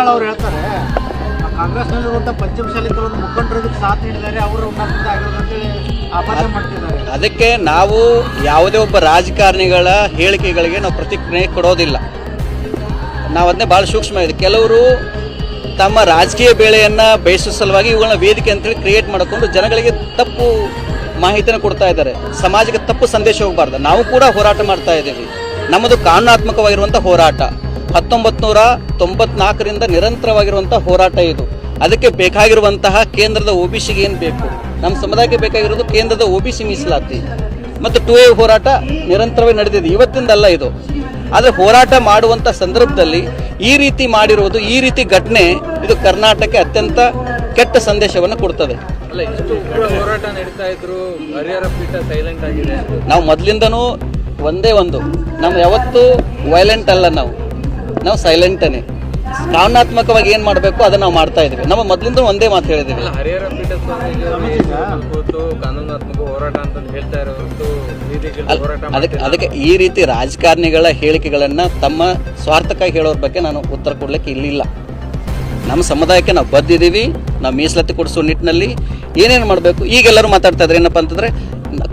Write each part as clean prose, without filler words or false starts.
ಬಂಗಾಳ ಅವ್ರು ಹೇಳ್ತಾರೆ ಕಾಂಗ್ರೆಸ್ನಲ್ಲಿರುವಂಥ ಪಂಚಮಸಾಲಿ ಕೆಲವೊಂದು ಮುಖಂಡರು ಇದಕ್ಕೆ ಸಾಥ್ ನೀಡಿದ್ದಾರೆ, ಅವರು ಉನ್ನತ ಆಗಿರೋದಂತೇಳಿ ಆಪಾದನೆ ಮಾಡ್ತಿದ್ದಾರೆ. ಅದಕ್ಕೆ ನಾವು ಯಾವುದೇ ಒಬ್ಬ ರಾಜಕಾರಣಿಗಳ ಹೇಳಿಕೆಗಳಿಗೆ ನಾವು ಪ್ರತಿಕ್ರಿಯೆ ಕೊಡೋದಿಲ್ಲ. ನಾವು ಅದನ್ನೇ ಭಾಳ ಸೂಕ್ಷ್ಮ ಇದೆ. ಕೆಲವರು ತಮ್ಮ ರಾಜಕೀಯ ಬೇಳೆಯನ್ನು ಬೇಯಿಸುವ ಸಲುವಾಗಿ ಇವುಗಳನ್ನ ವೇದಿಕೆ ಅಂತೇಳಿ ಕ್ರಿಯೇಟ್ ಮಾಡಿಕೊಂಡು ಜನಗಳಿಗೆ ತಪ್ಪು ಮಾಹಿತಿಯನ್ನು ಕೊಡ್ತಾ ಇದ್ದಾರೆ. ಸಮಾಜಕ್ಕೆ ತಪ್ಪು ಸಂದೇಶ ಹೋಗಬಾರ್ದು. ನಾವು ಕೂಡ ಹೋರಾಟ ಮಾಡ್ತಾ ಇದ್ದೀವಿ. ನಮ್ಮದು ಕಾನೂನಾತ್ಮಕವಾಗಿರುವಂಥ ಹೋರಾಟ 1994ರಿಂದ ನಿರಂತರವಾಗಿರುವಂಥ ಹೋರಾಟ ಇದು. ಅದಕ್ಕೆ ಬೇಕಾಗಿರುವಂತಹ ಕೇಂದ್ರದ OBCಗೆ ಏನು ಬೇಕು, ನಮ್ಮ ಸಮುದಾಯಕ್ಕೆ ಬೇಕಾಗಿರೋದು ಕೇಂದ್ರದ OBC ಮೀಸಲಾತಿ ಮತ್ತು 2A ಹೋರಾಟ ನಿರಂತರವಾಗಿ ನಡೆದಿದೆ, ಇವತ್ತಿಂದಲ್ಲ ಇದು. ಆದರೆ ಹೋರಾಟ ಮಾಡುವಂಥ ಸಂದರ್ಭದಲ್ಲಿ ಈ ರೀತಿ ಮಾಡಿರುವುದು, ಈ ರೀತಿ ಘಟನೆ ಇದು ಕರ್ನಾಟಕಕ್ಕೆ ಅತ್ಯಂತ ಕೆಟ್ಟ ಸಂದೇಶವನ್ನು ಕೊಡ್ತದೆ. ಅಲ್ಲ, ಇಷ್ಟು ಉಗ್ರ ಹೋರಾಟ ನಡೀತಾ ಇದ್ರು, ಹರಿಹರ ಪೀಠ ಸೈಲೆಂಟ್ ಆಗಿದೆ. ನಾವು ಮೊದಲಿಂದನೂ ಒಂದೇ ಒಂದು, ನಾವು ಯಾವತ್ತೂ ವೈಲೆಂಟ್ ಅಲ್ಲ, ನಾವು ಸೈಲೆಂಟನೇ. ಕಾನೂನಾತ್ಮಕವಾಗಿ ಏನು ಮಾಡಬೇಕು ಅದನ್ನು ನಾವು ಮಾಡ್ತಾ ಇದ್ದೀವಿ. ನಮ್ಮ ಮೊದಲಿಂದ ಒಂದೇ ಮಾತು ಹೇಳಿದ್ದೀವಿ. ಹರಿಹರ ಪೀಠ ಕಾನೂನಾತ್ಮಕ ಹೋರಾಟ ಅಂತ ಹೇಳ್ತಾ ಇರೋದು. ಅದಕ್ಕೆ ಈ ರೀತಿ ರಾಜಕಾರಣಿಗಳ ಹೇಳಿಕೆಗಳನ್ನು ತಮ್ಮ ಸ್ವಾರ್ಥಕ್ಕಾಗಿ ಹೇಳೋರ ಬಗ್ಗೆ ನಾನು ಉತ್ತರ ಕೊಡ್ಲಿಕ್ಕೆ ಇಲ್ಲಿಲ್ಲ. ನಮ್ಮ ಸಮುದಾಯಕ್ಕೆ ನಾವು ಬದ್ದಿದ್ದೀವಿ. ನಾವು ಮೀಸಲಾತಿ ಕೊಡಿಸುವ ನಿಟ್ಟಿನಲ್ಲಿ ಏನೇನು ಮಾಡಬೇಕು. ಈಗೆಲ್ಲರೂ ಮಾತಾಡ್ತಾ ಇದ್ದಾರೆ ಏನಪ್ಪ ಅಂತಂದರೆ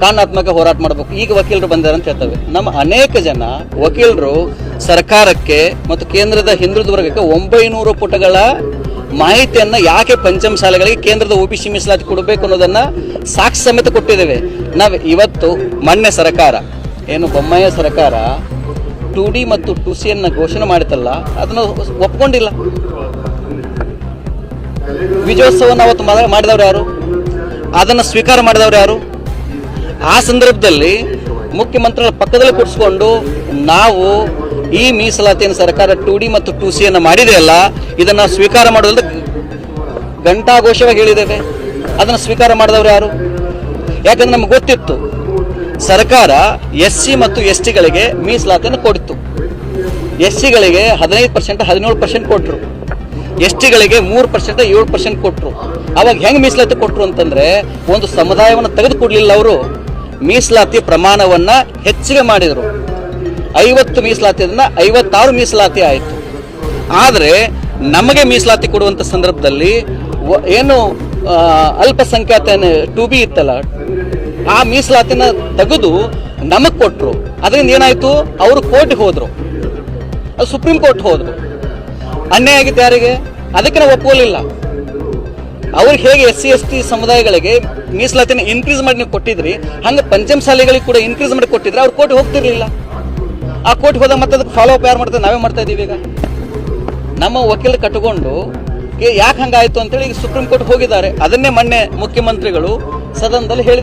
ಕಾನೂನಾತ್ಮಕ ಹೋರಾಟ ಮಾಡಬೇಕು. ಈಗ ವಕೀಲರು ಬಂದಾರೆ ಅಂತ ಹೇಳ್ತವೆ. ನಮ್ಮ ಅನೇಕ ಜನ ವಕೀಲರು ಸರ್ಕಾರಕ್ಕೆ ಮತ್ತು ಕೇಂದ್ರದ ಹಿಂದುಳಿದ ವರ್ಗಕ್ಕೆ 900 ಪುಟಗಳ ಮಾಹಿತಿಯನ್ನು ಯಾಕೆ ಪಂಚಮಸಾಲಿಗಳಿಗೆ ಕೇಂದ್ರದ OBC ಮೀಸಲಾತಿ ಕೊಡಬೇಕು ಅನ್ನೋದನ್ನು ಸಾಕ್ಷಿ ಸಮೇತ ಕೊಟ್ಟಿದ್ದೇವೆ. ನಾವು ಇವತ್ತು ಮೊನ್ನೆ ಸರ್ಕಾರ ಏನು ಬೊಮ್ಮಾಯಿ ಸರ್ಕಾರ 2D ಮತ್ತು 2C ಘೋಷಣೆ ಮಾಡಿತಲ್ಲ, ಅದನ್ನು ಒಪ್ಕೊಂಡಿಲ್ಲ. ವಿಜಯೋತ್ಸವವನ್ನು ಅವತ್ತು ಮಾಡಿದವರು ಯಾರು? ಅದನ್ನು ಸ್ವೀಕಾರ ಮಾಡಿದವರು ಯಾರು? ಆ ಸಂದರ್ಭದಲ್ಲಿ ಮುಖ್ಯಮಂತ್ರಿಗಳ ಪಕ್ಕದಲ್ಲಿ ಕೂರಿಸ್ಕೊಂಡು ನಾವು ಈ ಮೀಸಲಾತಿಯನ್ನು ಸರ್ಕಾರ 2D ಮತ್ತು 2C ಮಾಡಿದೆಯಲ್ಲ, ಇದನ್ನು ಸ್ವೀಕಾರ ಮಾಡೋದ್ರಿಂದ ಘಂಟಾಘೋಷವಾಗಿ ಹೇಳಿದ್ದೇವೆ. ಅದನ್ನು ಸ್ವೀಕಾರ ಮಾಡಿದವರು ಯಾರು? ಯಾಕಂದ್ರೆ ನಮ್ಗೆ ಗೊತ್ತಿತ್ತು ಸರ್ಕಾರ SC ಮತ್ತು STಗಳಿಗೆ ಮೀಸಲಾತಿಯನ್ನು ಕೊಡ್ತು. SCಗಳಿಗೆ 15% 17% ಕೊಟ್ಟರು, STಗಳಿಗೆ 3% 7% ಕೊಟ್ಟರು. ಅವಾಗ ಹೆಂಗೆ ಮೀಸಲಾತಿ ಕೊಟ್ಟರು ಅಂತಂದರೆ, ಒಂದು ಸಮುದಾಯವನ್ನು ತೆಗೆದುಕೊಡ್ಲಿಲ್ಲ ಅವರು, ಮೀಸಲಾತಿ ಪ್ರಮಾಣವನ್ನು ಹೆಚ್ಚಿಗೆ ಮಾಡಿದರು. 50 ಮೀಸಲಾತಿಯನ್ನು 56 ಮೀಸಲಾತಿ ಆಯಿತು. ಆದರೆ ನಮಗೆ ಮೀಸಲಾತಿ ಕೊಡುವಂಥ ಸಂದರ್ಭದಲ್ಲಿ ಏನು ಅಲ್ಪಸಂಖ್ಯಾತ 2B ಇತ್ತಲ್ಲ, ಆ ಮೀಸಲಾತಿನ ತೆಗೆದು ನಮಗೆ ಕೊಟ್ಟರು. ಅದರಿಂದ ಏನಾಯಿತು, ಅವರು ಕೋರ್ಟ್ಗೆ ಹೋದರು, ಅದು ಸುಪ್ರೀಂ ಕೋರ್ಟ್ ಹೋದರು. ಅನ್ಯಾಯ ಆಗಿದ್ದು ಯಾರಿಗೆ? ಅದಕ್ಕೆ ನಾವು ಒಪ್ಪಲಿಲ್ಲ. ಅವ್ರಿಗೆ ಹೇಗೆ SC ST ಸಮುದಾಯಗಳಿಗೆ ಮೀಸಲಾತಿನ ಇನ್ಕ್ರೀಸ್ ಮಾಡಿ ನೀವು ಕೊಟ್ಟಿದ್ರಿ, ಹಂಗೆ ಪಂಚಮಸಾಲಿಗಳಿಗೆ ಕೂಡ ಇನ್ಕ್ರೀಸ್ ಮಾಡಿ ಕೊಟ್ಟಿದ್ರೆ ಅವ್ರು ಕೋರ್ಟ್ ಹೋಗ್ತಿರ್ಲಿಲ್ಲ. ಆ ಕೋರ್ಟ್ ಹೋದಾಗ ಮತ್ತೆ ಅದಕ್ಕೆ ಫಾಲೋ ಅಪ್ ಯಾರು ಮಾಡ್ತಾರೆ? ನಾವೇ ಮಾಡ್ತಾ ಇದ್ದೀವಿ. ಈಗ ನಮ್ಮ ವಕೀಲರು ಕಟ್ಟಿಕೊಂಡು ಯಾಕೆ ಹಂಗಾಯ್ತು ಅಂತೇಳಿ ಈಗ ಸುಪ್ರೀಂ ಕೋರ್ಟ್ ಹೋಗಿದ್ದಾರೆ. ಅದನ್ನೇ ಮೊನ್ನೆ ಮುಖ್ಯಮಂತ್ರಿಗಳು ಸದನದಲ್ಲಿ ಹೇಳಿದ್ದಾರೆ.